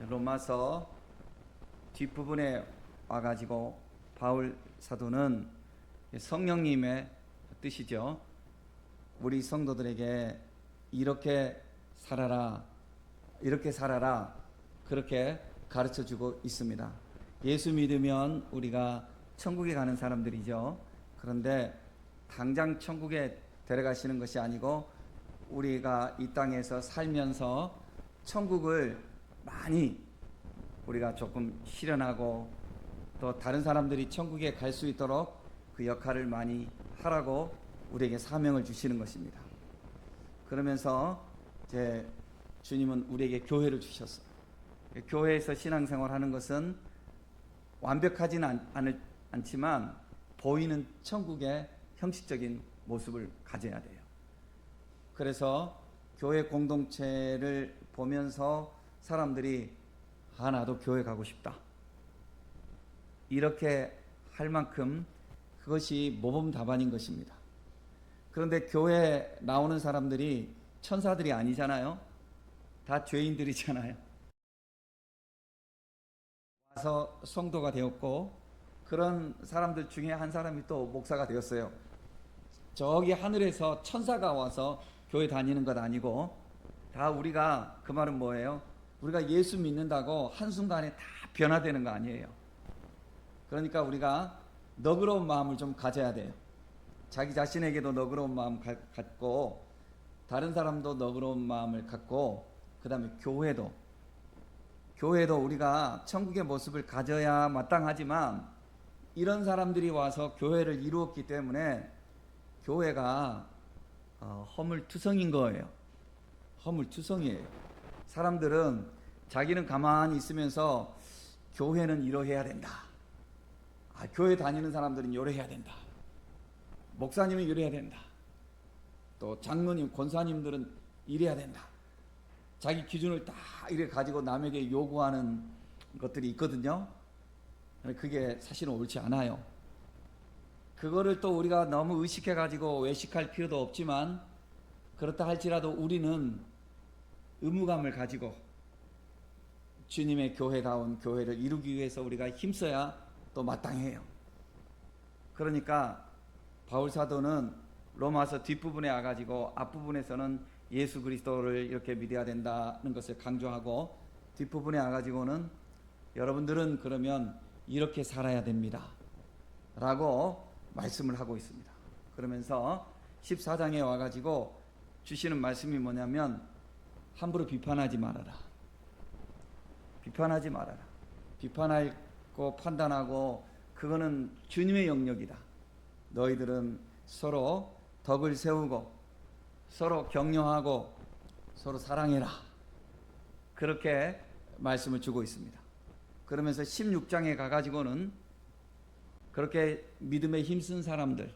로마서 뒷부분에 와가지고 바울 사도는 성령님의 뜻이죠. 우리 성도들에게 이렇게 살아라, 이렇게 살아라, 그렇게 가르쳐주고 있습니다. 예수 믿으면 우리가 천국에 가는 사람들이죠. 그런데 당장 천국에 데려가시는 것이 아니고 우리가 이 땅에서 살면서 천국을 많이 우리가 조금 실현하고 또 다른 사람들이 천국에 갈 수 있도록 그 역할을 많이 하라고 우리에게 사명을 주시는 것입니다. 그러면서 이제 주님은 우리에게 교회를 주셨어요. 교회에서 신앙생활하는 것은 완벽하지는 않지만 보이는 천국의 형식적인 모습을 가져야 돼요. 그래서 교회 공동체를 보면서 사람들이 나도 교회 가고 싶다, 이렇게 할 만큼 그것이 모범답안인 것입니다. 그런데 교회에 나오는 사람들이 천사들이 아니잖아요. 다 죄인들이잖아요. 와서 성도가 되었고 그런 사람들 중에 한 사람이 또 목사가 되었어요. 저기 하늘에서 천사가 와서 교회 다니는 것 아니고 다 우리가, 그 말은 뭐예요? 우리가 예수 믿는다고 한순간에 다 변화되는 거 아니에요. 그러니까 우리가 너그러운 마음을 좀 가져야 돼요. 자기 자신에게도 너그러운 마음 갖고 다른 사람도 너그러운 마음을 갖고 그 다음에 교회도 우리가 천국의 모습을 가져야 마땅하지만 이런 사람들이 와서 교회를 이루었기 때문에 교회가 허물투성인 거예요. 허물투성이에요. 사람들은 자기는 가만히 있으면서 교회는 이러해야 된다, 교회 다니는 사람들은 이러해야 된다, 목사님은 이래야 된다, 또 장로님, 권사님들은 이래야 된다, 자기 기준을 다 이래 가지고 남에게 요구하는 것들이 있거든요. 그게 사실은 옳지 않아요. 그거를 또 우리가 너무 의식해 가지고 외식할 필요도 없지만 그렇다 할지라도 우리는 의무감을 가지고 주님의 교회다운 교회를 이루기 위해서 우리가 힘써야 또 마땅해요. 그러니까 바울 사도는 로마서 뒷부분에 와가지고 앞부분에서는 예수 그리스도를 이렇게 믿어야 된다는 것을 강조하고 뒷부분에 와가지고는 여러분들은 그러면 이렇게 살아야 됩니다 라고 말씀을 하고 있습니다. 그러면서 14장에 와가지고 주시는 말씀이 뭐냐면 함부로 비판하지 말아라. 비판하지 말아라. 비판하고 판단하고 그거는 주님의 영역이다. 너희들은 서로 덕을 세우고 서로 격려하고 서로 사랑해라. 그렇게 말씀을 주고 있습니다. 그러면서 16장에 가가지고는 그렇게 믿음에 힘쓴 사람들,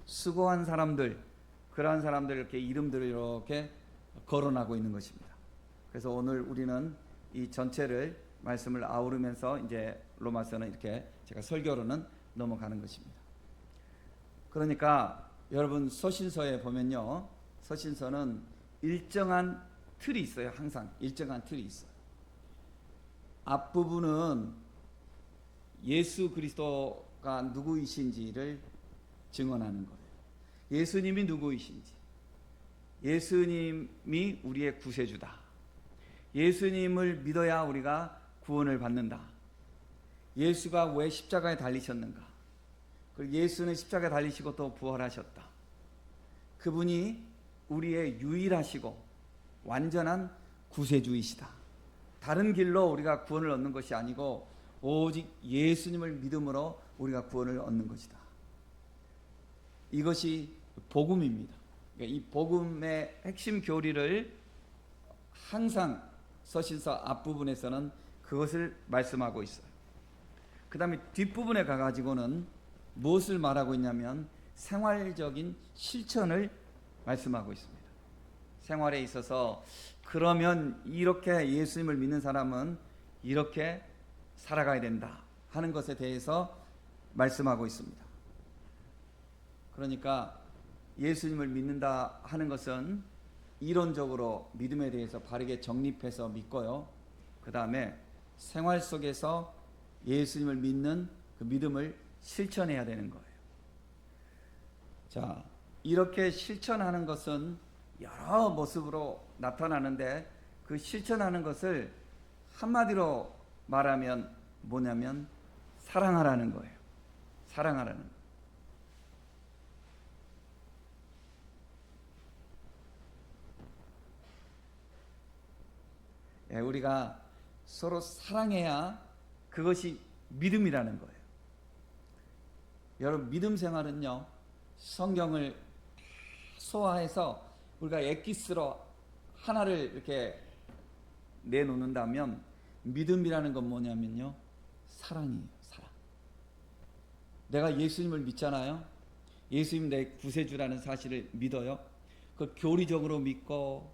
수고한 사람들, 그러한 사람들 이렇게 이름들을 이렇게 거론하고 있는 것입니다. 그래서 오늘 우리는 이 전체를 말씀을 아우르면서 이제 로마서는 이렇게 제가 설교로는 넘어가는 것입니다. 그러니까 여러분 서신서에 보면요, 서신서는 일정한 틀이 있어요. 항상 일정한 틀이 있어요. 앞부분은 예수 그리스도가 누구이신지를 증언하는 거예요. 예수님이 누구이신지, 예수님이 우리의 구세주다, 예수님을 믿어야 우리가 구원을 받는다, 예수가 왜 십자가에 달리셨는가, 그리고 예수는 십자가에 달리시고 또 부활하셨다, 그분이 우리의 유일하시고 완전한 구세주이시다, 다른 길로 우리가 구원을 얻는 것이 아니고 오직 예수님을 믿음으로 우리가 구원을 얻는 것이다. 이것이 복음입니다. 그러니까 이 복음의 핵심 교리를 항상 서신서 앞부분에서는 그것을 말씀하고 있어요. 그 다음에 뒷부분에 가가지고는 무엇을 말하고 있냐면 생활적인 실천을 말씀하고 있습니다. 생활에 있어서 그러면 이렇게 예수님을 믿는 사람은 이렇게 살아가야 된다 하는 것에 대해서 말씀하고 있습니다. 그러니까 예수님을 믿는다 하는 것은 이론적으로 믿음에 대해서 바르게 정립해서 믿고요, 그 다음에 생활 속에서 예수님을 믿는 그 믿음을 실천해야 되는 거예요. 자, 이렇게 실천하는 것은 여러 모습으로 나타나는데 그 실천하는 것을 한마디로 말하면 뭐냐면 사랑하라는 거예요. 사랑하라는 거예요. 우리가 서로 사랑해야 그것이 믿음이라는 거예요. 여러분, 믿음 생활은요, 성경을 소화해서 우리가 엑기스로 하나를 이렇게 내놓는다면 믿음이라는 건 뭐냐면요, 사랑이에요. 사랑. 내가 예수님을 믿잖아요. 예수님 내 구세주라는 사실을 믿어요. 그 교리적으로 믿고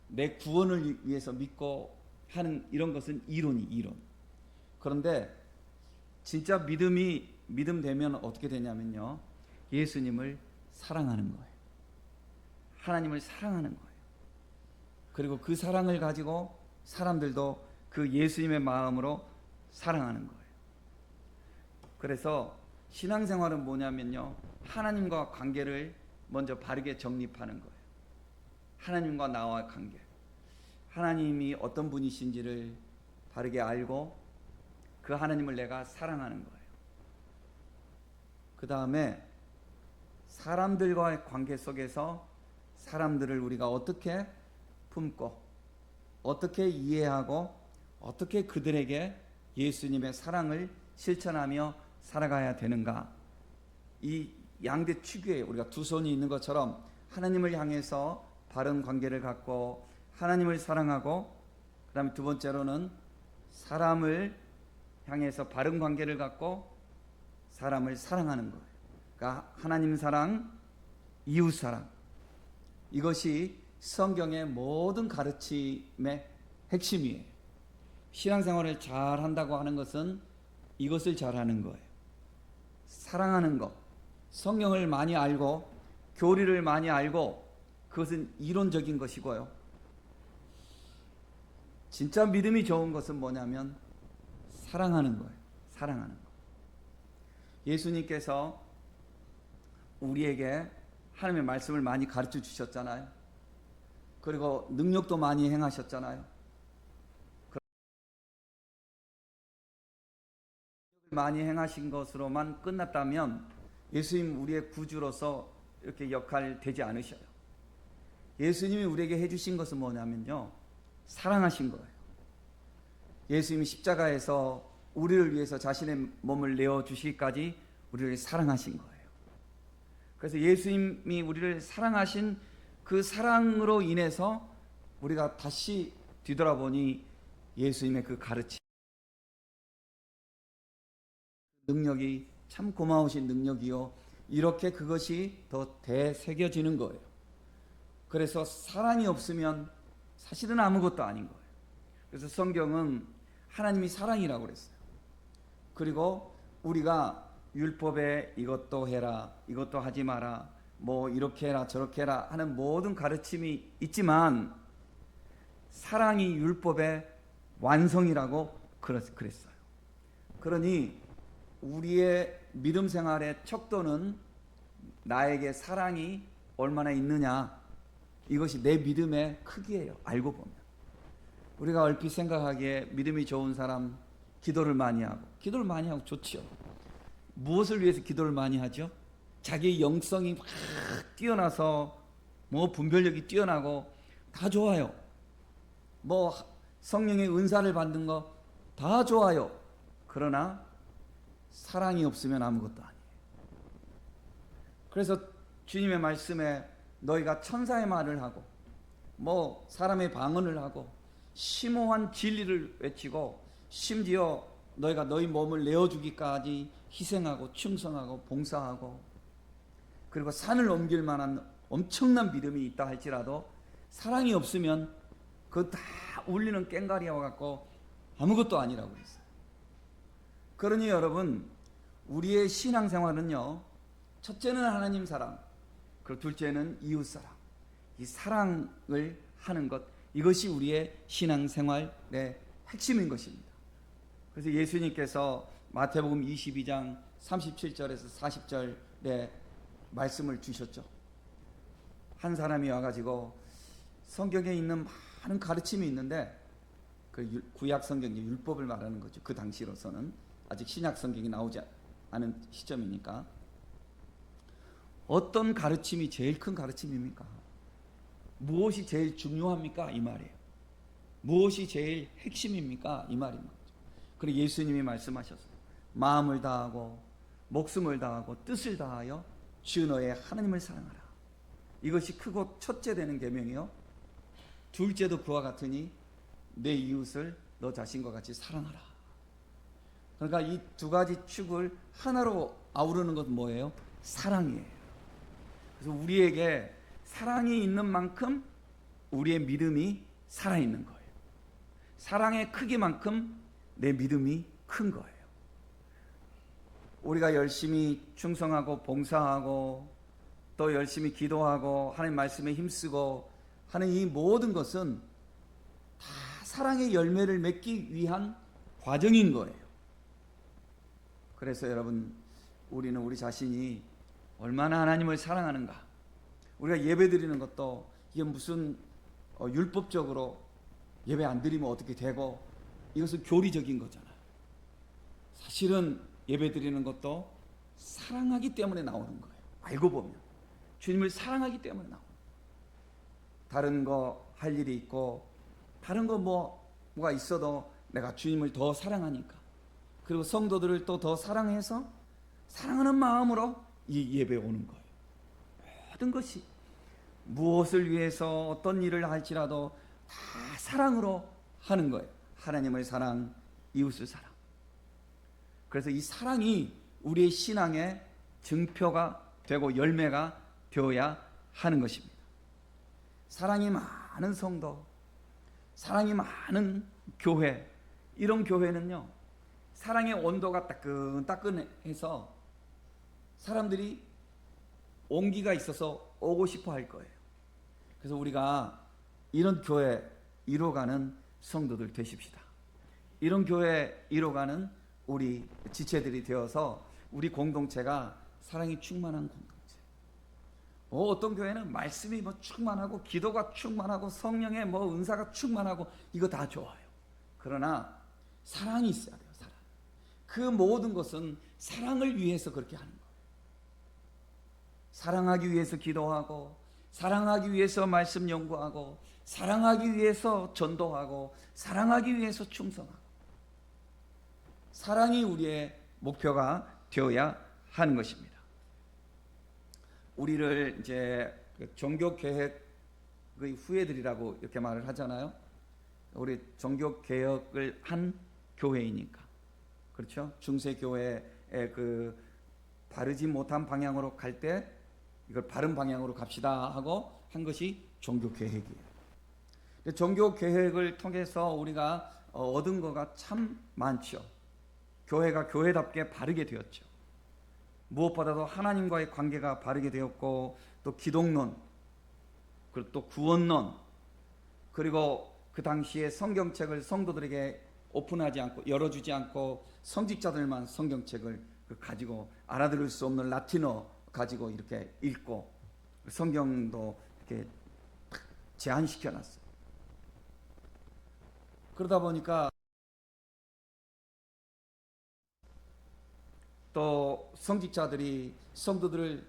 내 구원을 위해서 믿고 하는 이런 것은 이론. 그런데 진짜 믿음 되면 어떻게 되냐면요, 예수님을 사랑하는 거예요. 하나님을 사랑하는 거예요. 그리고 그 사랑을 가지고 사람들도 그 예수님의 마음으로 사랑하는 거예요. 그래서 신앙생활은 뭐냐면요, 하나님과 관계를 먼저 바르게 정립하는 거예요. 하나님과 나와 관계, 하나님이 어떤 분이신지를 바르게 알고 그 하나님을 내가 사랑하는 거예요. 그 다음에 사람들과의 관계 속에서 사람들을 우리가 어떻게 품고 어떻게 이해하고 어떻게 그들에게 예수님의 사랑을 실천하며 살아가야 되는가. 이 양대 취교에 우리가 두 손이 있는 것처럼 하나님을 향해서 바른 관계를 갖고 하나님을 사랑하고, 그 다음에 두 번째로는 사람을 향해서 바른 관계를 갖고 사람을 사랑하는 거예요. 그러니까 하나님 사랑, 이웃 사랑, 이것이 성경의 모든 가르침의 핵심이에요. 신앙생활을 잘 한다고 하는 것은 이것을 잘하는 거예요. 사랑하는 것, 성경을 많이 알고 교리를 많이 알고, 그것은 이론적인 것이고요. 진짜 믿음이 좋은 것은 뭐냐면 사랑하는 거예요. 사랑하는 거. 예수님께서 우리에게 하나님의 말씀을 많이 가르쳐 주셨잖아요. 그리고 능력도 많이 행하셨잖아요. 많이 행하신 것으로만 끝났다면 예수님 우리의 구주로서 이렇게 역할 되지 않으셔요. 예수님이 우리에게 해주신 것은 뭐냐면요, 사랑하신 거예요. 예수님이 십자가에서 우리를 위해서 자신의 몸을 내어주시기까지 우리를 사랑하신 거예요. 그래서 예수님이 우리를 사랑하신 그 사랑으로 인해서 우리가 다시 뒤돌아보니 예수님의 그 가르침, 능력이 참 고마우신 능력이요, 이렇게 그것이 더 되새겨지는 거예요. 그래서 사랑이 없으면 사실은 아무것도 아닌 거예요. 그래서 성경은 하나님이 사랑이라고 그랬어요. 그리고 우리가 율법에 이것도 해라, 이것도 하지 마라, 뭐 이렇게 해라 저렇게 해라 하는 모든 가르침이 있지만 사랑이 율법의 완성이라고 그랬어요. 그러니 우리의 믿음 생활의 척도는 나에게 사랑이 얼마나 있느냐, 이것이 내 믿음의 크기예요. 알고 보면 우리가 얼핏 생각하기에 믿음이 좋은 사람 기도를 많이 하고 좋지요. 무엇을 위해서 기도를 많이 하죠? 자기 영성이 막 뛰어나서 뭐 분별력이 뛰어나고 다 좋아요. 뭐 성령의 은사를 받는 거 다 좋아요. 그러나 사랑이 없으면 아무것도 아니에요. 그래서 주님의 말씀에 너희가 천사의 말을 하고 뭐 사람의 방언을 하고 심오한 진리를 외치고 심지어 너희가 너희 몸을 내어주기까지 희생하고 충성하고 봉사하고, 그리고 산을 옮길 만한 엄청난 믿음이 있다 할지라도 사랑이 없으면 그거 다 울리는 꽹과리와 같고 아무것도 아니라고 했어요. 그러니 여러분, 우리의 신앙생활은요, 첫째는 하나님 사랑, 그리고 둘째는 이웃 사랑, 이 사랑을 하는 것, 이것이 우리의 신앙생활의 핵심인 것입니다. 그래서 예수님께서 마태복음 22장 37절에서 40절에 말씀을 주셨죠. 한 사람이 와가지고 성경에 있는 많은 가르침이 있는데 그 구약 성경의 율법을 말하는 거죠. 그 당시로서는 아직 신약 성경이 나오지 않은 시점이니까 어떤 가르침이 제일 큰 가르침입니까? 무엇이 제일 중요합니까? 이 말이에요. 무엇이 제일 핵심입니까? 이 말입니다. 그리고 예수님이 말씀하셨어요. 마음을 다하고 목숨을 다하고 뜻을 다하여 주 너의 하나님을 사랑하라. 이것이 크고 첫째 되는 계명이요. 둘째도 그와 같으니 내 이웃을 너 자신과 같이 사랑하라. 그러니까 이 두 가지 축을 하나로 아우르는 것은 뭐예요? 사랑이에요. 그래서 우리에게 사랑이 있는 만큼 우리의 믿음이 살아있는 거예요. 사랑의 크기만큼 내 믿음이 큰 거예요. 우리가 열심히 충성하고 봉사하고 또 열심히 기도하고 하나님 말씀에 힘쓰고 하는 이 모든 것은 다 사랑의 열매를 맺기 위한 과정인 거예요. 그래서 여러분, 우리는 우리 자신이 얼마나 하나님을 사랑하는가. 우리가 예배 드리는 것도 이게 무슨 율법적으로 예배 안 드리면 어떻게 되고, 이것은 교리적인 거잖아요. 사실은 예배 드리는 것도 사랑하기 때문에 나오는 거예요. 알고 보면 주님을 사랑하기 때문에 나오는 거예요. 다른 거 할 일이 있고 다른 거 뭐가 있어도 내가 주님을 더 사랑하니까, 그리고 성도들을 또 더 사랑해서 사랑하는 마음으로 이 예배에 오는 거예요. 모든 것이 무엇을 위해서 어떤 일을 할지라도 다 사랑으로 하는 거예요. 하나님을 사랑, 이웃을 사랑. 그래서 이 사랑이 우리의 신앙의 증표가 되고 열매가 되어야 하는 것입니다. 사랑이 많은 성도, 사랑이 많은 교회, 이런 교회는요, 사랑의 온도가 따끈따끈해서 사람들이 온기가 있어서 오고 싶어 할 거예요. 그래서 우리가 이런 교회 이뤄가는 성도들 되십시다. 이런 교회 이뤄가는 우리 지체들이 되어서 우리 공동체가 사랑이 충만한 공동체. 어떤 교회는 말씀이 충만하고 기도가 충만하고 성령의 은사가 충만하고 이거 다 좋아요. 그러나 사랑이 있어야 돼요. 사랑. 그 모든 것은 사랑을 위해서 그렇게 하는 거예요. 사랑하기 위해서 기도하고, 사랑하기 위해서 말씀 연구하고, 사랑하기 위해서 전도하고, 사랑하기 위해서 충성하고, 사랑이 우리의 목표가 되어야 하는 것입니다. 우리를 이제 종교 개혁의 후예들이라고 이렇게 말을 하잖아요. 우리 종교 개혁을 한 교회이니까, 그렇죠? 중세 교회의 그 바르지 못한 방향으로 갈 때 이걸 바른 방향으로 갑시다 하고 한 것이 종교 개혁이에요. 종교 개혁을 통해서 우리가 얻은 거가 참 많죠. 교회가 교회답게 바르게 되었죠. 무엇보다도 하나님과의 관계가 바르게 되었고, 또 기독론, 그리고 또 구원론, 그리고 그 당시에 성경책을 성도들에게 오픈하지 않고 열어주지 않고 성직자들만 성경책을 가지고 알아들을 수 없는 라틴어 가지고 이렇게 읽고, 성경도 이렇게 제한시켜 놨어요. 그러다 보니까 또 성직자들이 성도들을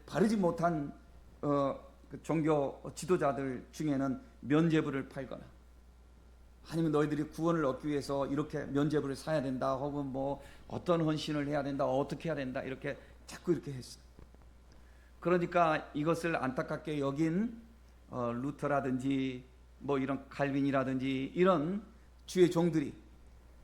바르지 못한 그 종교 지도자들 중에는 면죄부를 팔거나, 아니면 너희들이 구원을 얻기 위해서 이렇게 면죄부를 사야 된다, 혹은 어떤 헌신을 해야 된다, 어떻게 해야 된다, 이렇게 자꾸 이렇게 했어요. 그러니까 이것을 안타깝게 여긴 루터라든지 이런 칼빈이라든지 이런 주의 종들이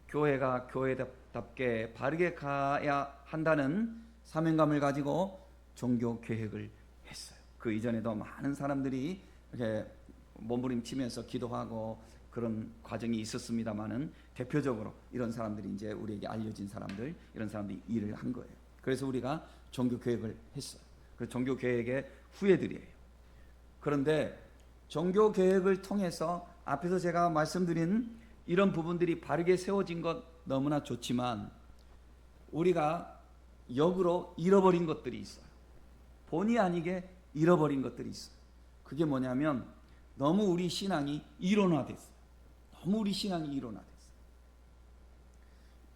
교회가 교회답게 바르게 가야 한다는 사명감을 가지고 종교 개혁을 했어요. 그 이전에도 많은 사람들이 이렇게 몸부림치면서 기도하고 그런 과정이 있었습니다만은, 대표적으로 이런 사람들이 이제 우리에게 알려진 사람들, 이런 사람들이 일을 한 거예요. 그래서 우리가 종교 개혁을 했어요. 그 종교 개혁의 후예들이에요. 그런데 종교 개혁을 통해서 앞에서 제가 말씀드린 이런 부분들이 바르게 세워진 것 너무나 좋지만 우리가 역으로 잃어버린 것들이 있어요. 본의 아니게 잃어버린 것들이 있어요. 그게 뭐냐면 너무 우리 신앙이 이론화됐어요. 너무 우리 신앙이 이론화됐어요.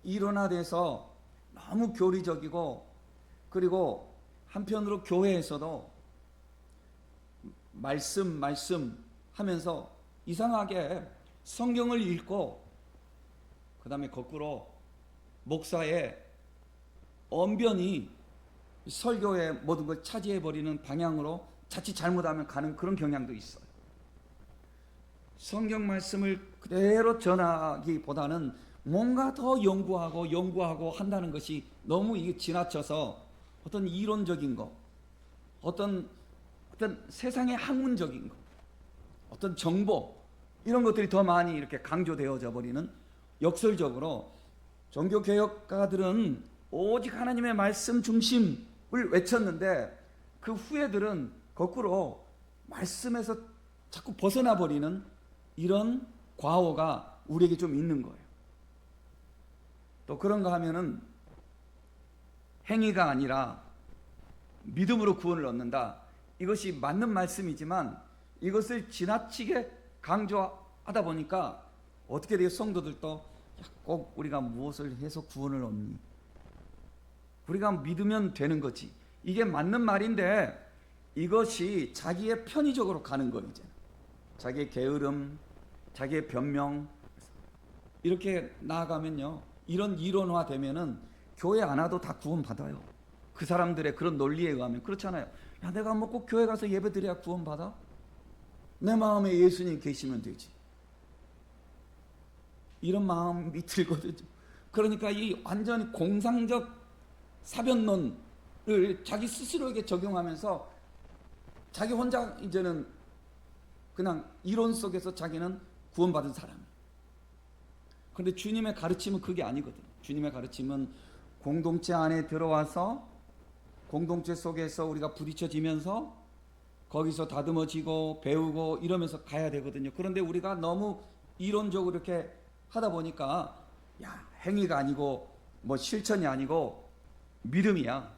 이론화돼서 너무 교리적이고, 그리고 한편으로 교회에서도 말씀 하면서 이상하게 성경을 읽고 그 다음에 거꾸로 목사의 언변이 설교의 모든 걸 차지해버리는 방향으로 자칫 잘못하면 가는 그런 경향도 있어요. 성경 말씀을 그대로 전하기보다는 뭔가 더 연구하고 한다는 것이 너무 이게 지나쳐서 어떤 이론적인 거, 어떤 세상의 학문적인 거, 어떤 정보, 이런 것들이 더 많이 이렇게 강조되어져 버리는, 역설적으로 종교개혁가들은 오직 하나님의 말씀 중심을 외쳤는데 그 후예들은 거꾸로 말씀에서 자꾸 벗어나 버리는 이런 과오가 우리에게 좀 있는 거예요. 또 그런가 하면은 행위가 아니라 믿음으로 구원을 얻는다. 이것이 맞는 말씀이지만 이것을 지나치게 강조하다 보니까 어떻게 돼요? 성도들도 꼭 우리가 무엇을 해서 구원을 얻니? 우리가 믿으면 되는 거지. 이게 맞는 말인데 이것이 자기의 편의적으로 가는 거, 이제 자기의 게으름, 자기의 변명, 이렇게 나아가면요, 이런 이론화 되면은 교회 안 와도 다 구원 받아요. 그 사람들의 그런 논리에 의하면. 그렇잖아요. 야, 내가 뭐 꼭 교회 가서 예배 드려야 구원 받아? 내 마음에 예수님 계시면 되지. 이런 마음이 들거든요. 그러니까 이 완전히 공상적 사변론을 자기 스스로에게 적용하면서 자기 혼자 이제는 그냥 이론 속에서 자기는 구원받은 사람이에요. 그런데 주님의 가르침은 그게 아니거든요. 주님의 가르침은 공동체 안에 들어와서 공동체 속에서 우리가 부딪혀지면서 거기서 다듬어지고 배우고 이러면서 가야 되거든요. 그런데 우리가 너무 이론적으로 이렇게 하다 보니까 야, 행위가 아니고 뭐 실천이 아니고 믿음이야,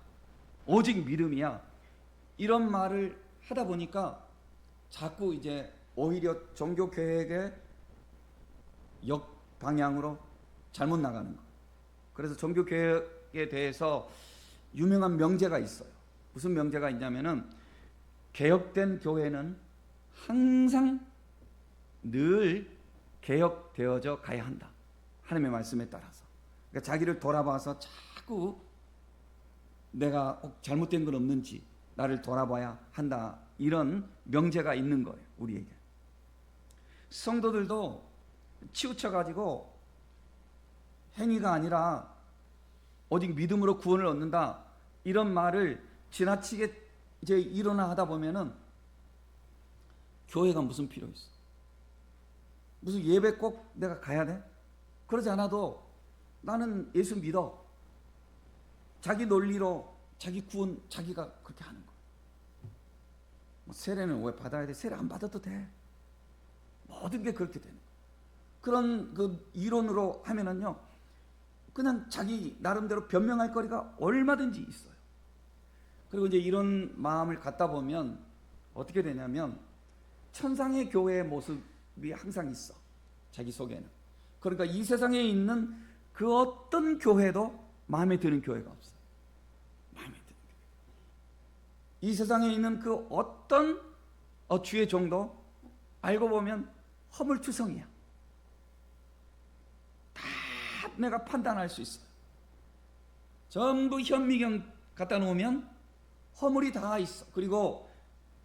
오직 믿음이야, 이런 말을 하다 보니까 자꾸 이제 오히려 종교 계획의 역방향으로 잘못 나가는 거. 그래서 종교 계획에 대해서 유명한 명제가 있어요. 무슨 명제가 있냐면은 개혁된 교회는 항상 늘 개혁되어져 가야 한다. 하나님의 말씀에 따라서. 그러니까 자기를 돌아봐서 자꾸 내가 잘못된 건 없는지 나를 돌아봐야 한다. 이런 명제가 있는 거예요, 우리에게. 성도들도 치우쳐가지고 행위가 아니라 오직 믿음으로 구원을 얻는다, 이런 말을 지나치게 이제 일어나하다 보면은 교회가 무슨 필요 있어? 무슨 예배 꼭 내가 가야 돼? 그러지 않아도 나는 예수 믿어. 자기 논리로 자기 구원 자기가 그렇게 하는 거야. 뭐 세례는 왜 받아야 돼? 세례 안 받아도 돼. 모든 게 그렇게 되는 거야. 그런 그 이론으로 하면은요, 그냥 자기 나름대로 변명할 거리가 얼마든지 있어요. 그리고 이제 이런 마음을 갖다 보면 어떻게 되냐면 천상의 교회의 모습이 항상 있어, 자기 속에는. 그러니까 이 세상에 있는 그 어떤 교회도 마음에 드는 교회가 없어요. 마음에 드는 교회. 이 세상에 있는 그 어떤 주의 종도 알고 보면 허물투성이야. 다 내가 판단할 수 있어요. 전부 현미경 갖다 놓으면 허물이 다 있어. 그리고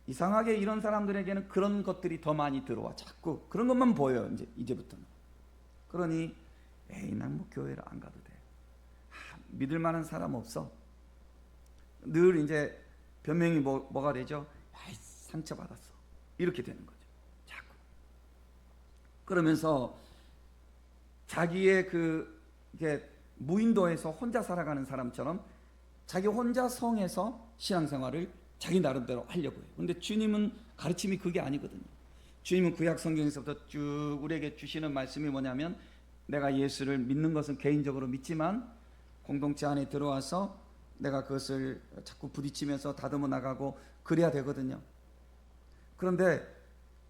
이상하게 이런 사람들에게는 그런 것들이 더 많이 들어와. 자꾸 그런 것만 보여요, 이제부터는. 그러니 에이, 난 뭐 교회를 안 가도 돼. 믿을 만한 사람 없어. 늘 이제 변명이 뭐가 되죠? 야, 상처받았어. 이렇게 되는 거죠. 자꾸. 그러면서 자기의 이게 무인도에서 혼자 살아가는 사람처럼 자기 혼자 성에서 신앙생활을 자기 나름대로 하려고 해요. 그런데 주님은 가르침이 그게 아니거든요. 주님은 구약 성경에서부터 쭉 우리에게 주시는 말씀이 뭐냐면, 내가 예수를 믿는 것은 개인적으로 믿지만 공동체 안에 들어와서 내가 그것을 자꾸 부딪히면서 다듬어 나가고 그래야 되거든요. 그런데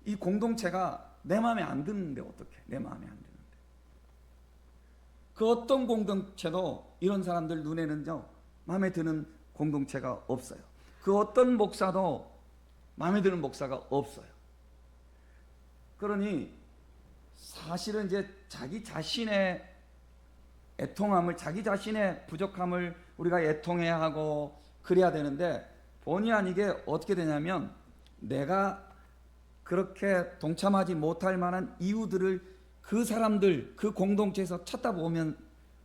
이 공동체가 내 마음에 안 드는데 어떡해? 내 마음에 안 드는데. 그 어떤 공동체도 이런 사람들 눈에는요, 마음에 드는 공동체가 없어요. 그 어떤 목사도 마음에 드는 목사가 없어요. 그러니 사실은 이제 자기 자신의 애통함을, 자기 자신의 부족함을 우리가 애통해야 하고 그래야 되는데, 본의 아니게 어떻게 되냐면, 내가 그렇게 동참하지 못할 만한 이유들을 그 사람들, 그 공동체에서 찾다 보면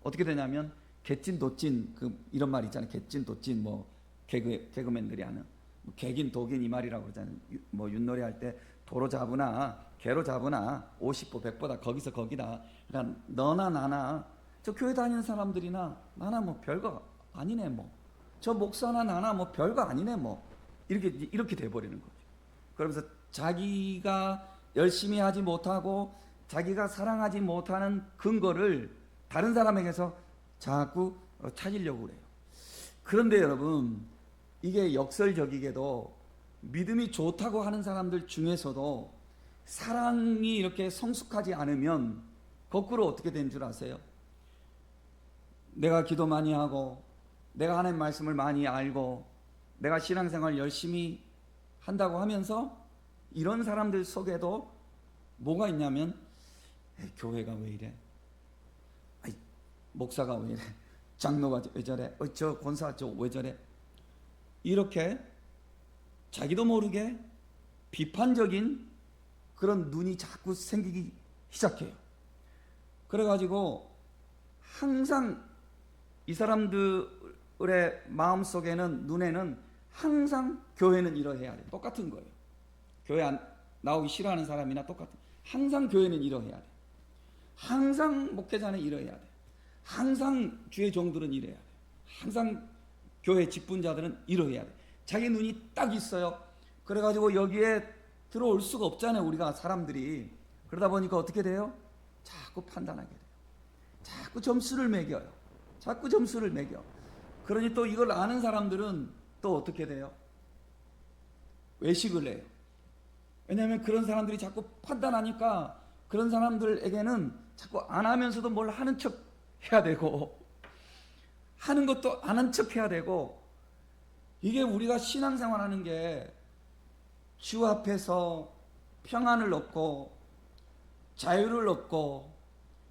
어떻게 되냐면, 개찐 도찐, 이런 말 있잖아요. 개찐 도찐, 뭐 개그맨들이 하는 개긴 독인 이 말이라고 그러잖아요. 뭐 윷놀이 할 때 도로 잡으나 개로 잡으나 50보 100보다 거기서 거기다. 그러니까 너나 나나, 저 교회 다니는 사람들이나 나나 뭐 별거 아니네, 뭐 저 목사나 나나 뭐 별거 아니네, 뭐 이렇게 돼버리는 거죠. 그러면서 자기가 열심히 하지 못하고 자기가 사랑하지 못하는 근거를 다른 사람에게서 자꾸 찾으려고 그래요. 그런데 여러분, 이게 역설적이게도 믿음이 좋다고 하는 사람들 중에서도 사랑이 이렇게 성숙하지 않으면 거꾸로 어떻게 된 줄 아세요? 내가 기도 많이 하고 내가 하나님 말씀을 많이 알고 내가 신앙생활 열심히 한다고 하면서 이런 사람들 속에도 뭐가 있냐면, 교회가 왜 이래? 목사가 왜 이래? 장로가 왜 저래? 저 권사 저 왜 저래? 이렇게 자기도 모르게 비판적인 그런 눈이 자꾸 생기기 시작해요. 그래가지고 항상 이 사람들의 마음속에는, 눈에는 항상 교회는 이러해야 돼. 똑같은 거예요. 교회 안 나오기 싫어하는 사람이나 똑같은, 항상 교회는 이러해야 돼. 항상 목회자는 이러해야 돼. 항상 주의 종들은 이래야 돼. 항상 교회 직분자들은 이러해야 돼. 자기 눈이 딱 있어요. 그래가지고 여기에 들어올 수가 없잖아요, 우리가 사람들이. 그러다 보니까 어떻게 돼요? 자꾸 판단하게 돼요. 자꾸 점수를 매겨요. 자꾸 점수를 매겨. 그러니 또 이걸 아는 사람들은 또 어떻게 돼요? 외식을 해요. 왜냐하면 그런 사람들이 자꾸 판단하니까 그런 사람들에게는 자꾸 안 하면서도 뭘 하는 척 해야 되고, 하는 것도 안 한 척 해야 되고, 이게 우리가 신앙생활 하는 게 주 앞에서 평안을 얻고 자유를 얻고,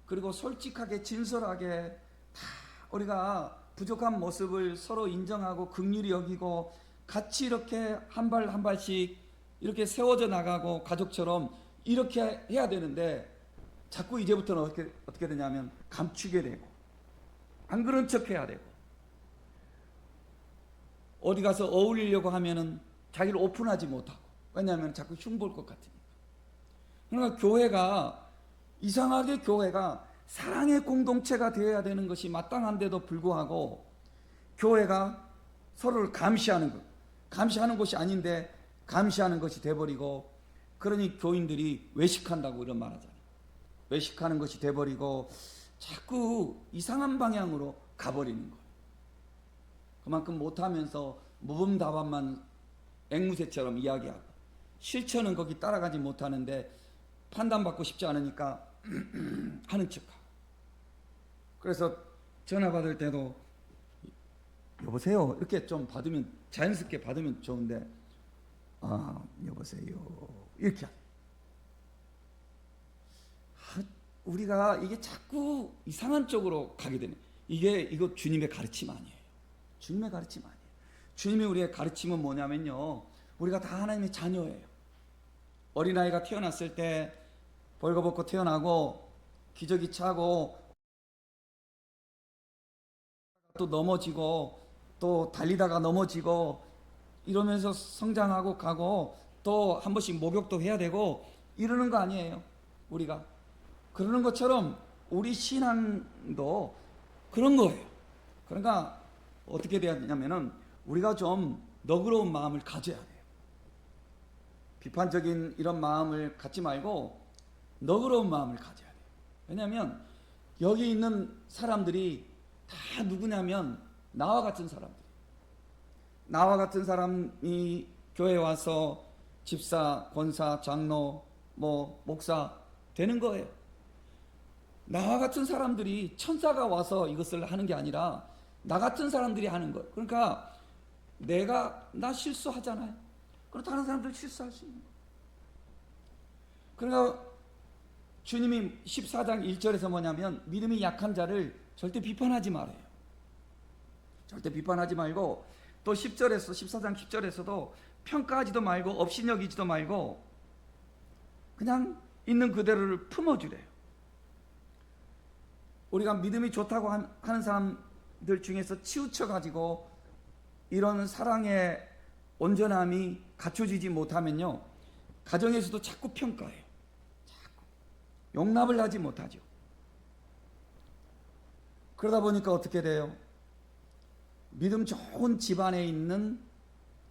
그리고 솔직하게 진솔하게 다 우리가 부족한 모습을 서로 인정하고 긍휼히 여기고 같이 이렇게 한 발 한 발씩 이렇게 세워져 나가고 가족처럼 이렇게 해야 되는데, 자꾸 이제부터는 어떻게 되냐면 감추게 되고 안 그런 척 해야 되고, 어디 가서 어울리려고 하면은 자기를 오픈하지 못하고, 왜냐하면 자꾸 흉볼 것 같으니까. 그러니까 교회가, 이상하게 교회가 사랑의 공동체가 되어야 되는 것이 마땅한데도 불구하고 교회가 서로를 감시하는 것이 아닌데 감시하는 것이 돼버리고, 그러니 교인들이 외식한다고 이런 말하잖아요. 외식하는 것이 돼버리고 자꾸 이상한 방향으로 가버리는 거예요. 그만큼 못하면서 무분다반만 앵무새처럼 이야기하고, 실천은 거기 따라가지 못하는데 판단받고 싶지 않으니까 하는 척하고. 그래서 전화 받을 때도 여보세요 이렇게 좀 받으면, 자연스럽게 받으면 좋은데, 여보세요 이렇게. 우리가 이게 자꾸 이상한 쪽으로 가게 되네. 이거 주님의 가르침 아니에요. 주님의 가르침 아니에요. 주님이 우리의 가르침은 뭐냐면요, 우리가 다 하나님의 자녀예요. 어린아이가 태어났을 때 벌거벗고 태어나고 기저귀 차고 또 넘어지고 또 달리다가 넘어지고 이러면서 성장하고 가고, 또 한 번씩 목욕도 해야 되고 이러는 거 아니에요. 우리가 그러는 것처럼 우리 신앙도 그런 거예요. 그러니까 어떻게 돼야 되냐면은 우리가 좀 너그러운 마음을 가져야 돼요. 비판적인 이런 마음을 갖지 말고 너그러운 마음을 가져야 돼요. 왜냐하면 여기 있는 사람들이 다 누구냐면 나와 같은 사람들. 나와 같은 사람이 교회에 와서 집사, 권사, 장로, 목사 되는 거예요. 나와 같은 사람들이 천사가 와서 이것을 하는 게 아니라 나 같은 사람들이 하는 거예요. 그러니까 나 실수하잖아요. 그럼 다른 사람들 실수할 수 있는 거예요. 그러니까 주님이 14장 1절에서 뭐냐면 믿음이 약한 자를 절대 비판하지 말아요. 절대 비판하지 말고 또 10절에서 14장 10절에서도 평가하지도 말고 업신여기지도 말고 그냥 있는 그대로를 품어주래요. 우리가 믿음이 좋다고 하는 사람들 중에서 치우쳐가지고 이런 사랑의 온전함이 갖춰지지 못하면요, 가정에서도 자꾸 평가해요. 자꾸 용납을 하지 못하죠. 그러다 보니까 어떻게 돼요? 믿음 좋은 집안에 있는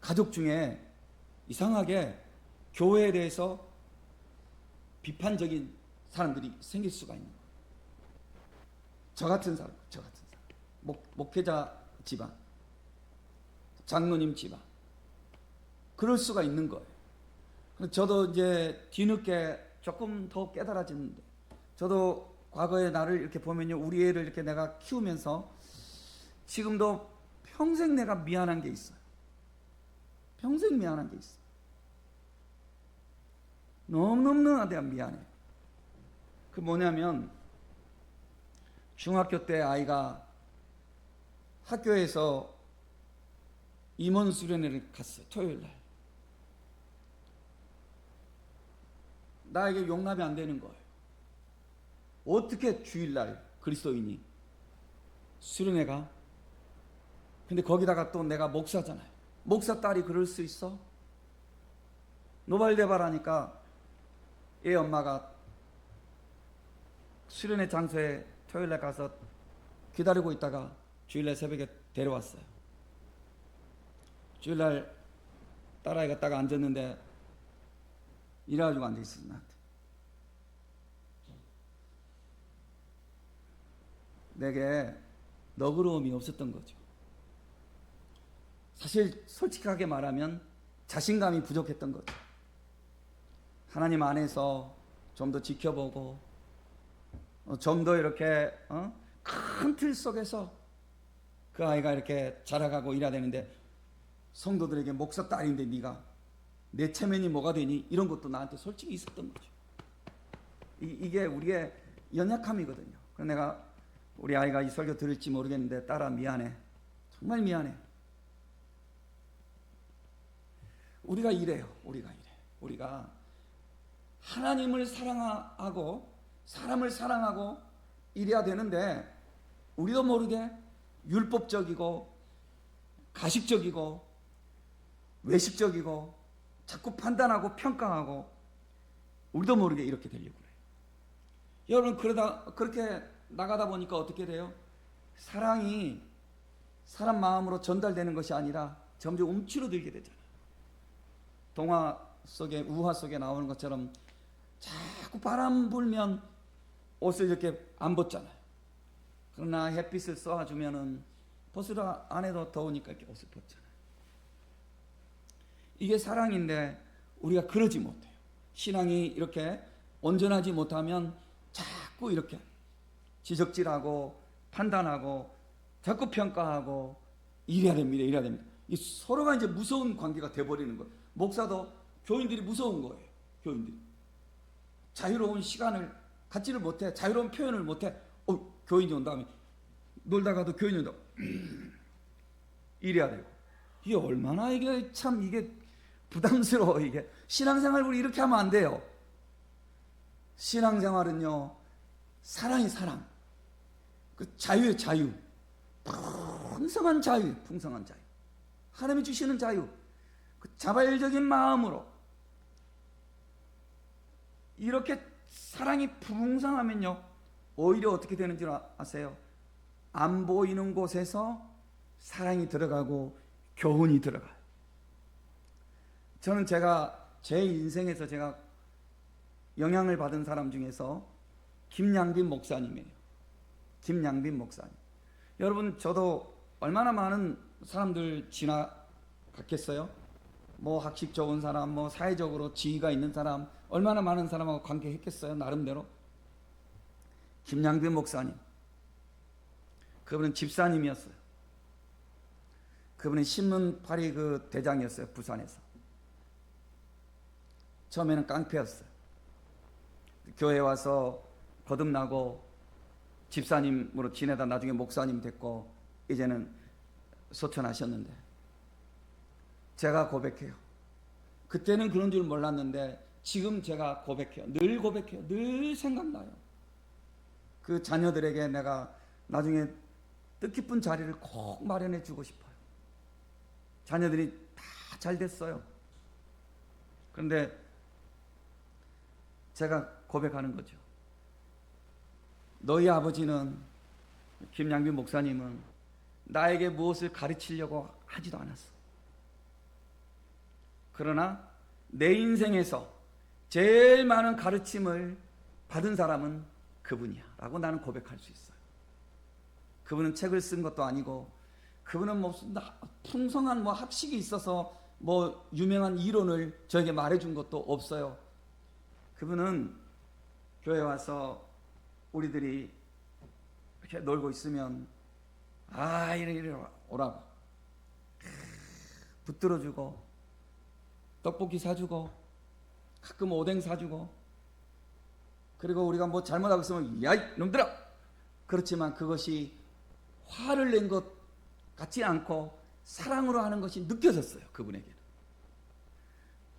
가족 중에 이상하게 교회에 대해서 비판적인 사람들이 생길 수가 있는 거예요. 저 같은 사람. 목회자 집안, 장로님 집안. 그럴 수가 있는 거예요. 저도 이제 뒤늦게 조금 더 깨달아지는데, 저도 과거에 나를 이렇게 보면요, 우리 애를 이렇게 내가 키우면서 지금도 평생 내가 미안한 게 있어요. 평생 미안한 게 있어요. 너무너무 내가 미안해. 그 뭐냐면 중학교 때 아이가 학교에서 임원 수련회를 갔어요. 토요일 날. 나에게 용납이 안 되는 거예요. 어떻게 주일날 그리스도인이 수련회 가? 근데 거기다가 또 내가 목사잖아요. 목사 딸이 그럴 수 있어? 노발대발하니까 얘 엄마가 수련회 장소에 토요일날 가서 기다리고 있다가 주일날 새벽에 데려왔어요. 주일날 딸아이가 딱 앉았는데 이래가지고 앉아있었어. 나한테 내게 너그러움이 없었던 거죠. 사실 솔직하게 말하면 자신감이 부족했던 거죠. 하나님 안에서 좀 더 지켜보고 좀 더 이렇게 큰 틀 속에서 그 아이가 이렇게 자라가고 이래야 되는데, 성도들에게 목사 딸인데 네가 내 체면이 뭐가 되니? 이런 것도 나한테 솔직히 있었던 거죠. 이게 우리의 연약함이거든요. 그래서 내가 우리 아이가 이 설교 들을지 모르겠는데, 딸아 미안해. 정말 미안해. 우리가 이래요. 우리가 하나님을 사랑하고 사람을 사랑하고 이래야 되는데, 우리도 모르게 율법적이고 가식적이고 외식적이고 자꾸 판단하고 평가하고 우리도 모르게 이렇게 되려고 그래요. 여러분, 그렇게 나가다 보니까 어떻게 돼요? 사랑이 사람 마음으로 전달되는 것이 아니라 점점 움츠러들게 되잖아요. 동화 속에, 우화 속에 나오는 것처럼 자꾸 바람 불면 옷을 이렇게 안 벗잖아요. 그러나 햇빛을 쏘아주면은 벗으려 안 해도 더우니까 이렇게 옷을 벗잖아요. 이게 사랑인데 우리가 그러지 못해요. 신앙이 이렇게 온전하지 못하면 자꾸 이렇게 지적질하고 판단하고 자꾸 평가하고 이래야 됩니다. 이 서로가 이제 무서운 관계가 돼버리는 거예요. 목사도 교인들이 무서운 거예요. 교인들이 자유로운 시간을 갖지를 못해. 자유로운 표현을 못해. 교인이 온 다음에 놀다가도 교인이 온다. 이래야 되고. 이게 얼마나 이게 참 이게 부담스러워. 이게 신앙생활 우리 이렇게 하면 안 돼요. 신앙생활은요, 사랑이 사랑. 그 자유의 자유. 풍성한 자유. 하나님이 주시는 자유. 그 자발적인 마음으로 이렇게 사랑이 풍성하면요, 오히려 어떻게 되는 줄 아세요? 안 보이는 곳에서 사랑이 들어가고 교훈이 들어가요. 저는 제가 제 인생에서 제가 영향을 받은 사람 중에서 김양빈 목사님이에요. 김양빈 목사님. 여러분, 저도 얼마나 많은 사람들 지나갔겠어요? 뭐 학식 좋은 사람, 뭐 사회적으로 지위가 있는 사람, 얼마나 많은 사람하고 관계했겠어요? 나름대로. 김양빈 목사님, 그분은 집사님이었어요. 그분은 신문파리 그 대장이었어요. 부산에서. 처음에는 깡패였어요. 교회 와서 거듭나고 집사님으로 지내다 나중에 목사님 됐고 이제는 소천하셨는데, 제가 고백해요. 그때는 그런 줄 몰랐는데 지금 제가 고백해요. 늘 고백해요. 늘 생각나요. 그 자녀들에게 내가 나중에 뜻깊은 자리를 꼭 마련해 주고 싶어요. 자녀들이 다 잘 됐어요. 그런데 제가 고백하는 거죠. 너희 아버지는, 김양빈 목사님은 나에게 무엇을 가르치려고 하지도 않았어. 그러나 내 인생에서 제일 많은 가르침을 받은 사람은 그분이야 라고 나는 고백할 수 있어요. 그분은 책을 쓴 것도 아니고, 그분은 무슨 풍성한 뭐 학식이 있어서 뭐 유명한 이론을 저에게 말해준 것도 없어요. 그분은 교회 와서 우리들이 이렇게 놀고 있으면 이리 오라고 붙들어주고, 떡볶이 사주고, 가끔 오뎅 사주고, 그리고 우리가 뭐 잘못하고 있으면 야 이놈들아, 그렇지만 그것이 화를 낸 것 같지 않고 사랑으로 하는 것이 느껴졌어요. 그분에게는.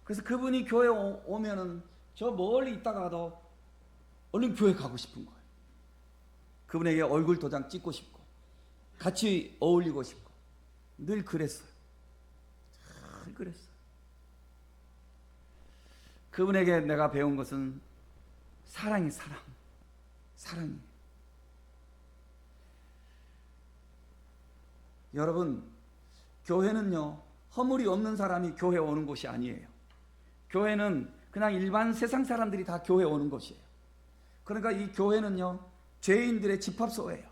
그래서 그분이 교회 오면은 저 멀리 있다가도 얼른 교회 가고 싶은 거예요. 그분에게 얼굴 도장 찍고 싶고 같이 어울리고 싶고 늘 그랬어요. 늘 그랬어요. 그분에게 내가 배운 것은 사랑이 사랑이. 여러분, 교회는요, 허물이 없는 사람이 교회 오는 곳이 아니에요. 교회는 그냥 일반 세상 사람들이 다 교회 오는 곳이에요. 그러니까 이 교회는요, 죄인들의 집합소예요.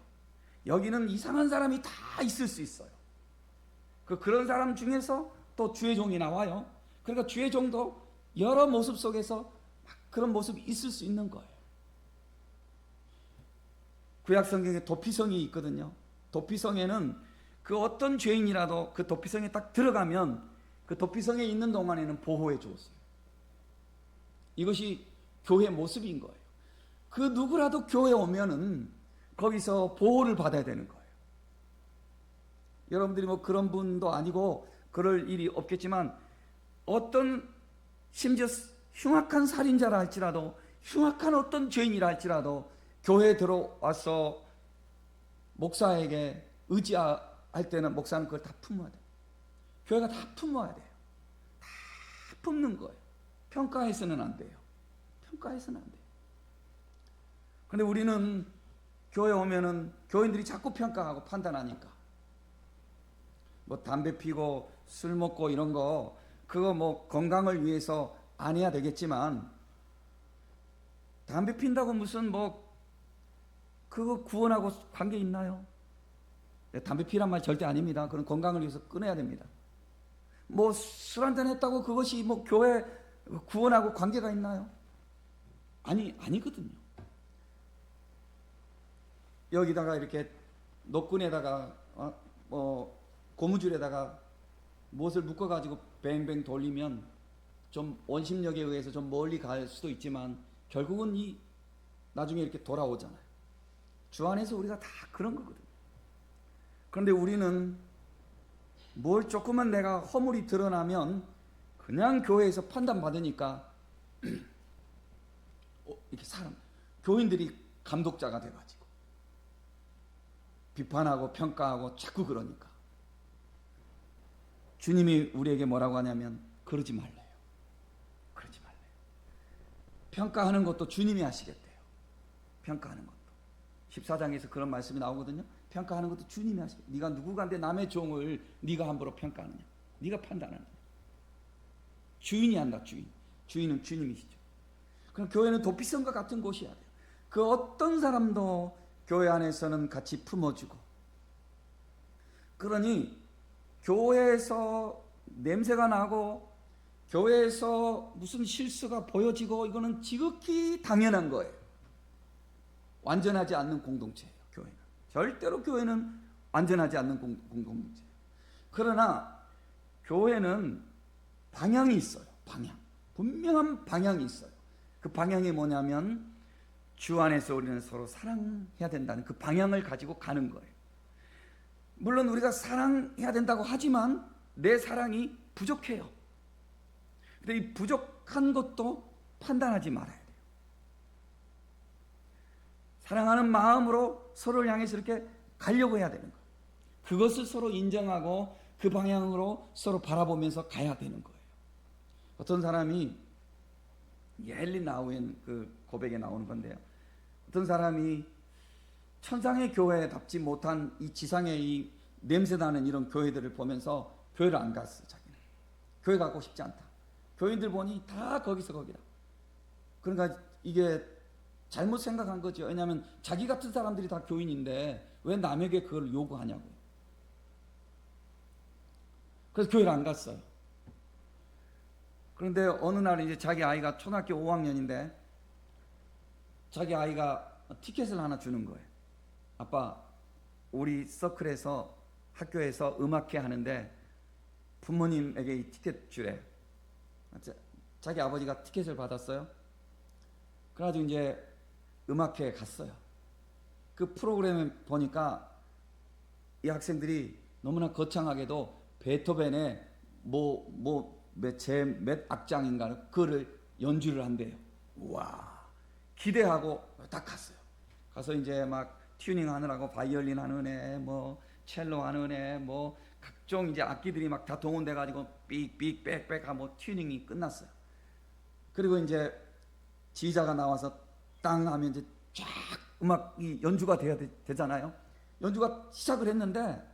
여기는 이상한 사람이 다 있을 수 있어요. 그런 사람 중에서 또 주의 종이 나와요. 그러니까 주의 종도 여러 모습 속에서 그런 모습이 있을 수 있는 거예요. 구약 성경에 도피성이 있거든요. 도피성에는 그 어떤 죄인이라도 그 도피성에 딱 들어가면 그 도피성에 있는 동안에는 보호해 주었어요. 이것이 교회 모습인 거예요. 그 누구라도 교회 오면은 거기서 보호를 받아야 되는 거예요. 여러분들이 뭐 그런 분도 아니고 그럴 일이 없겠지만, 어떤 심지어 흉악한 살인자라 할지라도, 흉악한 어떤 죄인이라 할지라도 교회에 들어와서 목사에게 의지할 때는 목사는 그걸 다 품어야 돼요. 교회가 다 품어야 돼요. 다 품는 거예요. 평가해서는 안 돼요. 평가해서는 안 돼요. 그런데 우리는 교회 오면은 교인들이 자꾸 평가하고 판단하니까, 뭐 담배 피고 술 먹고 이런 거, 그거 뭐 건강을 위해서 안 해야 되겠지만, 담배 핀다고 무슨 뭐 그거 구원하고 관계 있나요? 담배 피란 말 절대 아닙니다. 그건 건강을 위해서 끊어야 됩니다. 뭐 술 한잔 했다고 그것이 뭐 교회 구원하고 관계가 있나요? 아니거든요. 여기다가 이렇게 노끈에다가 뭐 고무줄에다가 무엇을 묶어가지고 뱅뱅 돌리면 좀 원심력에 의해서 좀 멀리 갈 수도 있지만 결국은 나중에 이렇게 돌아오잖아요. 주 안에서 우리가 다 그런 거거든요. 그런데 우리는 뭘 조금만 내가 허물이 드러나면 그냥 교회에서 판단받으니까 이렇게 교인들이 감독자가 돼가지고 비판하고 평가하고 자꾸 그러니까 주님이 우리에게 뭐라고 하냐면 그러지 말래요. 그러지 말래요. 평가하는 것도 주님이 하시겠대요. 평가하는 것도 14장에서 그런 말씀이 나오거든요. 평가하는 것도 주님이 하시겠대요. 네가 누구간데 남의 종을 네가 함부로 평가하느냐, 네가 판단하느냐. 주인이 한다. 주인. 주인은 주님이시죠. 그럼 교회는 도피성과 같은 곳이어야 돼요. 그 어떤 사람도 교회 안에서는 같이 품어주고, 그러니 교회에서 냄새가 나고 교회에서 무슨 실수가 보여지고 이거는 지극히 당연한 거예요. 완전하지 않는 공동체예요. 교회는 절대로 교회는 완전하지 않는 공동체예요. 그러나 교회는 방향이 있어요. 분명한 방향이 있어요. 그 방향이 뭐냐면 주 안에서 우리는 서로 사랑해야 된다는 그 방향을 가지고 가는 거예요. 물론 우리가 사랑해야 된다고 하지만 내 사랑이 부족해요. 근데 이 부족한 것도 판단하지 말아야 돼요. 사랑하는 마음으로 서로를 향해서 이렇게 가려고 해야 되는 거예요. 그것을 서로 인정하고 그 방향으로 서로 바라보면서 가야 되는 거예요. 어떤 사람이 헨리 나우엔 그 고백에 나오는 건데요. 어떤 사람이 천상의 교회답지 못한 이 지상의 이 냄새나는 이런 교회들을 보면서 교회를 안 갔어요. 자기는 교회 가고 싶지 않다. 교인들 보니 다 거기서 거기라. 그러니까 이게 잘못 생각한 거죠. 왜냐하면 자기 같은 사람들이 다 교인인데 왜 남에게 그걸 요구하냐고요. 그래서 교회를 안 갔어요. 그런데 어느 날 이제 자기 아이가 초등학교 5학년인데 자기 아이가 티켓을 하나 주는 거예요. 아빠, 우리 서클에서 학교에서 음악회 하는데 부모님에게 이 티켓 주래. 자기 아버지가 티켓을 받았어요. 그래가지고 이제 음악회에 갔어요. 그 프로그램에 보니까 이 학생들이 너무나 거창하게도 베토벤의 제 몇 악장인가 그거를 연주를 한대요. 와, 기대하고 딱 갔어요. 가서 이제 막 튜닝 하느라고 바이올린 하는 애, 뭐 첼로 하는 애, 뭐 각종 이제 악기들이 막 다 동원돼 가지고 삑삑 빽빽 하고 튜닝이 끝났어요. 그리고 이제 지휘자가 나와서 땅 하면 이제 쫙 음악이 연주가 돼야 되잖아요. 연주가 시작을 했는데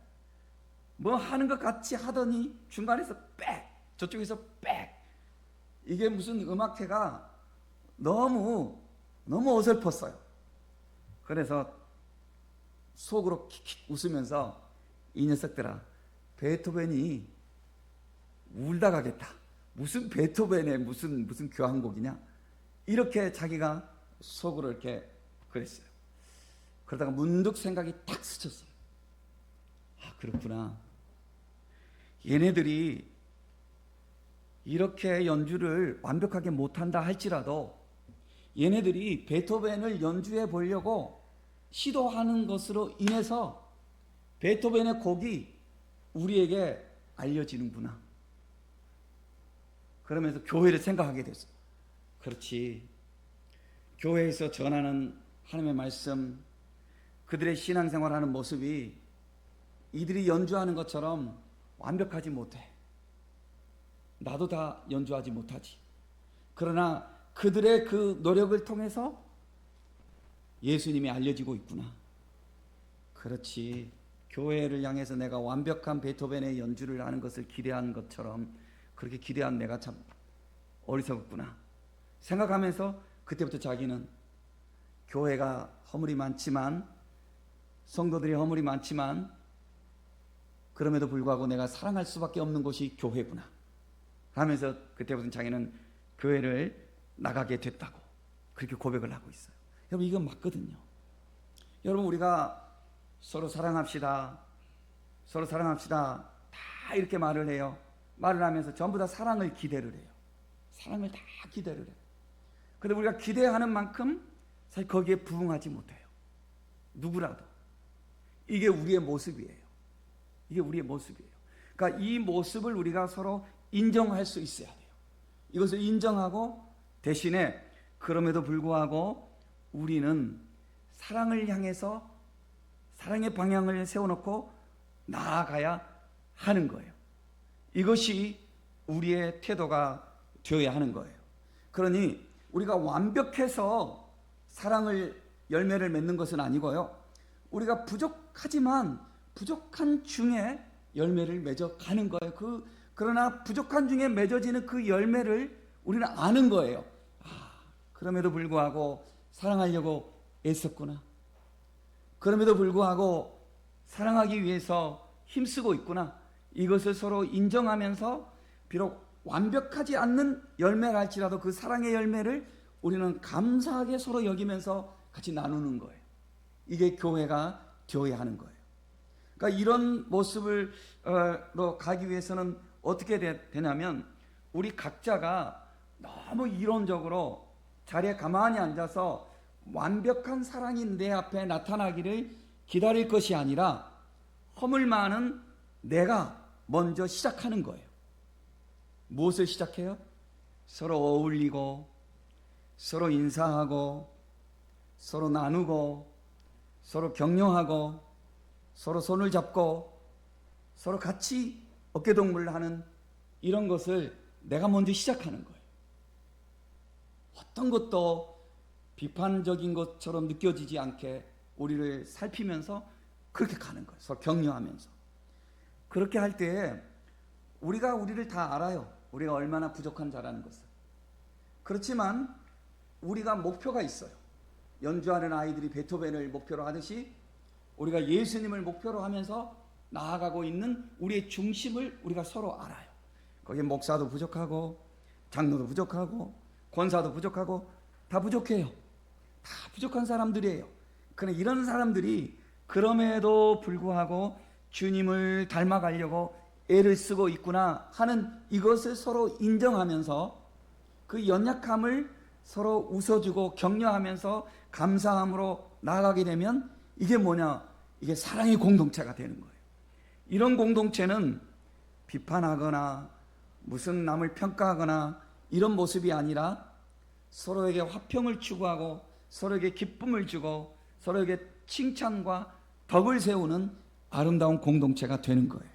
뭐 하는 것 같이 하더니 중간에서 빽, 저쪽에서 빽. 이게 무슨 음악회가 너무 어설펐어요. 그래서 속으로 킥킥 웃으면서 이 녀석들아, 베토벤이 울다 가겠다. 무슨 베토벤의 무슨 교향곡이냐? 이렇게 자기가 속으로 이렇게 그랬어요. 그러다가 문득 생각이 탁 스쳤어요. 아, 그렇구나. 얘네들이 이렇게 연주를 완벽하게 못한다 할지라도 얘네들이 베토벤을 연주해 보려고 시도하는 것으로 인해서 베토벤의 곡이 우리에게 알려지는구나. 그러면서 교회를 생각하게 됐어요. 그렇지. 교회에서 전하는 하나님의 말씀, 그들의 신앙생활하는 모습이 이들이 연주하는 것처럼 완벽하지 못해. 나도 다 연주하지 못하지. 그러나 그들의 그 노력을 통해서 예수님이 알려지고 있구나. 그렇지. 교회를 향해서 내가 완벽한 베토벤의 연주를 하는 것을 기대한 것처럼 그렇게 기대한 내가 참 어리석었구나 생각하면서 그때부터 자기는 교회가 허물이 많지만, 성도들이 허물이 많지만 그럼에도 불구하고 내가 사랑할 수밖에 없는 곳이 교회구나 하면서 그때부터 자기는 교회를 나가게 됐다고 그렇게 고백을 하고 있어요. 여러분, 이건 맞거든요. 여러분, 우리가 서로 사랑합시다, 서로 사랑합시다 다 이렇게 말을 해요. 말을 하면서 전부 다 사랑을 기대를 해요. 사랑을 다 기대를 해요. 그런데 우리가 기대하는 만큼 사실 거기에 부응하지 못해요. 누구라도. 이게 우리의 모습이에요. 이게 우리의 모습이에요. 그러니까 이 모습을 우리가 서로 인정할 수 있어야 돼요. 이것을 인정하고 대신에 그럼에도 불구하고 우리는 사랑을 향해서 사랑의 방향을 세워놓고 나아가야 하는 거예요. 이것이 우리의 태도가 되어야 하는 거예요. 그러니 우리가 완벽해서 사랑을 열매를 맺는 것은 아니고요. 우리가 부족하지만 부족한 중에 열매를 맺어 가는 거예요. 그러나 부족한 중에 맺어지는 그 열매를 우리는 아는 거예요. 그럼에도 불구하고 사랑하려고 애썼구나. 그럼에도 불구하고 사랑하기 위해서 힘쓰고 있구나. 이것을 서로 인정하면서 비록 완벽하지 않는 열매를 할지라도 그 사랑의 열매를 우리는 감사하게 서로 여기면서 같이 나누는 거예요. 이게 교회가 되어야 하는 거예요. 그러니까 이런 모습으로 가기 위해서는 어떻게 되냐면 우리 각자가 너무 이론적으로 자리에 가만히 앉아서 완벽한 사랑이 내 앞에 나타나기를 기다릴 것이 아니라 허물 많은 내가 먼저 시작하는 거예요. 무엇을 시작해요? 서로 어울리고 서로 인사하고 서로 나누고 서로 격려하고 서로 손을 잡고 서로 같이 어깨동무를 하는 이런 것을 내가 먼저 시작하는 거예요. 어떤 것도 비판적인 것처럼 느껴지지 않게 우리를 살피면서 그렇게 가는 거예요. 서로 격려하면서. 그렇게 할 때 우리가 우리를 다 알아요. 우리가 얼마나 부족한 자라는 것을. 그렇지만 우리가 목표가 있어요. 연주하는 아이들이 베토벤을 목표로 하듯이 우리가 예수님을 목표로 하면서 나아가고 있는 우리의 중심을 우리가 서로 알아요. 거기에 목사도 부족하고 장로도 부족하고 권사도 부족하고 다 부족해요. 다 부족한 사람들이에요. 그런데 이런 사람들이 그럼에도 불구하고 주님을 닮아가려고 애를 쓰고 있구나 하는 이것을 서로 인정하면서 그 연약함을 서로 웃어주고 격려하면서 감사함으로 나아가게 되면 이게 뭐냐? 이게 사랑의 공동체가 되는 거예요. 이런 공동체는 비판하거나 무슨 남을 평가하거나 이런 모습이 아니라 서로에게 화평을 추구하고 서로에게 기쁨을 주고 서로에게 칭찬과 덕을 세우는 아름다운 공동체가 되는 거예요.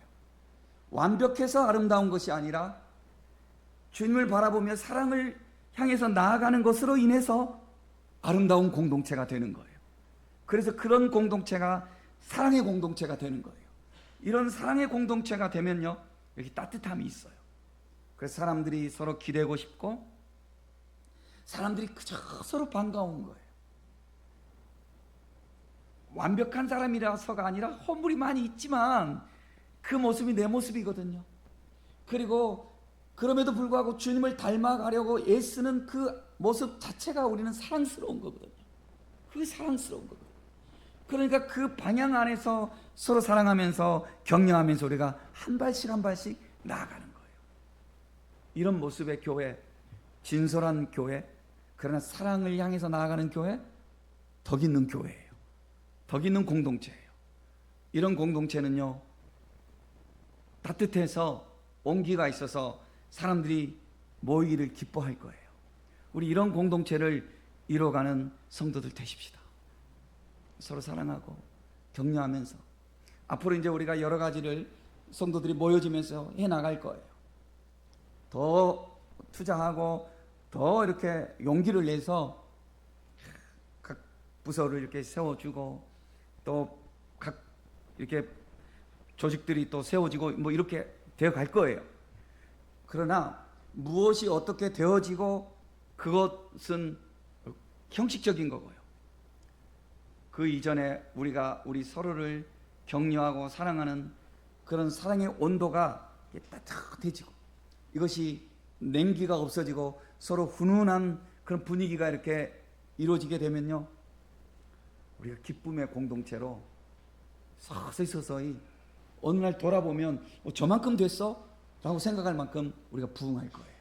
완벽해서 아름다운 것이 아니라 주님을 바라보며 사랑을 향해서 나아가는 것으로 인해서 아름다운 공동체가 되는 거예요. 그래서 그런 공동체가 사랑의 공동체가 되는 거예요. 이런 사랑의 공동체가 되면요, 여기 따뜻함이 있어요. 그래서 사람들이 서로 기대고 싶고 사람들이 그저 서로 반가운 거예요. 완벽한 사람이라서가 아니라 허물이 많이 있지만 그 모습이 내 모습이거든요. 그리고 그럼에도 불구하고 주님을 닮아가려고 애쓰는 그 모습 자체가 우리는 사랑스러운 거거든요. 그게 사랑스러운 거거든요. 그러니까 그 방향 안에서 서로 사랑하면서 격려하면서 우리가 한 발씩 한 발씩 나아가는 거예요. 이런 모습의 교회, 진솔한 교회, 그러나 사랑을 향해서 나아가는 교회, 덕 있는 교회예요. 덕 있는 공동체예요. 이런 공동체는요, 따뜻해서 온기가 있어서 사람들이 모이기를 기뻐할 거예요. 우리 이런 공동체를 이뤄가는 성도들 되십시다. 서로 사랑하고 격려하면서 앞으로 이제 우리가 여러 가지를 성도들이 모여지면서 해나갈 거예요. 더 투자하고 더 이렇게 용기를 내서 각 부서를 이렇게 세워주고 또 각 이렇게 조직들이 또 세워지고 뭐 이렇게 되어 갈 거예요. 그러나 무엇이 어떻게 되어지고 그것은 형식적인 거고요. 그 이전에 우리가 우리 서로를 격려하고 사랑하는 그런 사랑의 온도가 따뜻해지고 이것이 냉기가 없어지고 서로 훈훈한 그런 분위기가 이렇게 이루어지게 되면요, 우리가 기쁨의 공동체로 서서히 어느 날 돌아보면 저만큼 됐어? 라고 생각할 만큼 우리가 부흥할 거예요.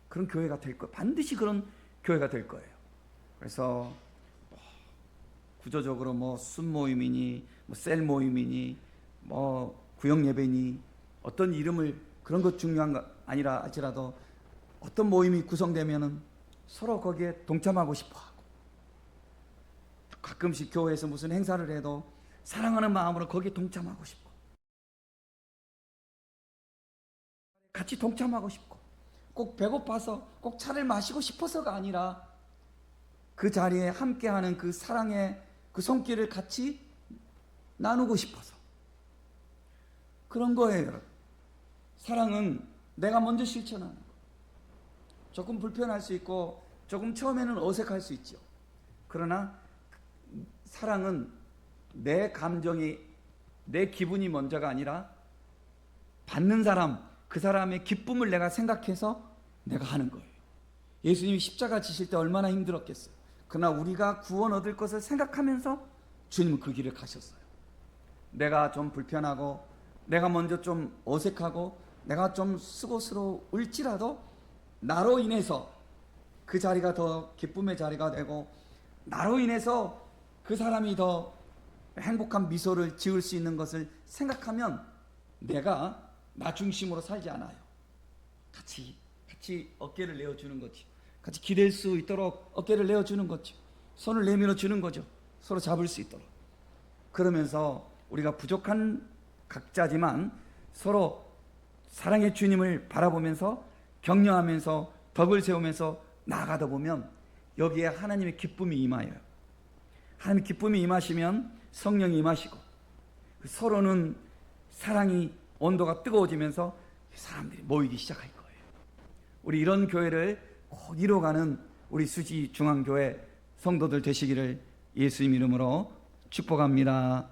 그런 교회가 될 거예요. 반드시 그런 교회가 될 거예요. 그래서 구조적으로 뭐 순모임이니 뭐 셀 모임이니 뭐 구역 예배니 어떤 이름을 그런 것 중요한 거 아니라 할지라도 어떤 모임이 구성되면은 서로 거기에 동참하고 싶어 하고 가끔씩 교회에서 무슨 행사를 해도 사랑하는 마음으로 거기에 동참하고 싶고 같이 동참하고 싶고 꼭 배고파서 꼭 차를 마시고 싶어서가 아니라 그 자리에 함께하는 그 사랑의 그 손길을 같이 나누고 싶어서 그런 거예요. 여러분. 사랑은 내가 먼저 실천하는 거. 조금 불편할 수 있고 조금 처음에는 어색할 수 있죠. 그러나 사랑은 내 감정이, 내 기분이 먼저가 아니라 받는 사람, 그 사람의 기쁨을 내가 생각해서 내가 하는 거예요. 예수님이 십자가 지실 때 얼마나 힘들었겠어요. 그러나 우리가 구원 얻을 것을 생각하면서 주님은 그 길을 가셨어요. 내가 좀 불편하고 내가 먼저 좀 어색하고 내가 좀 수고스러울지라도 나로 인해서 그 자리가 더 기쁨의 자리가 되고 나로 인해서 그 사람이 더 행복한 미소를 지을 수 있는 것을 생각하면 내가 나 중심으로 살지 않아요. 같이 어깨를 내어주는 거지. 같이 기댈 수 있도록 어깨를 내어주는 거죠. 손을 내밀어 주는 거죠. 서로 잡을 수 있도록. 그러면서 우리가 부족한 각자지만 서로 사랑의 주님을 바라보면서 격려하면서 덕을 세우면서 나아가다 보면 여기에 하나님의 기쁨이 임하여요. 하나님의 기쁨이 임하시면 성령이 임하시고 서로는 사랑이 온도가 뜨거워지면서 사람들이 모이기 시작할 거예요. 우리 이런 교회를 꼭 이뤄가는 우리 수지 중앙교회 성도들 되시기를 예수님 이름으로 축복합니다.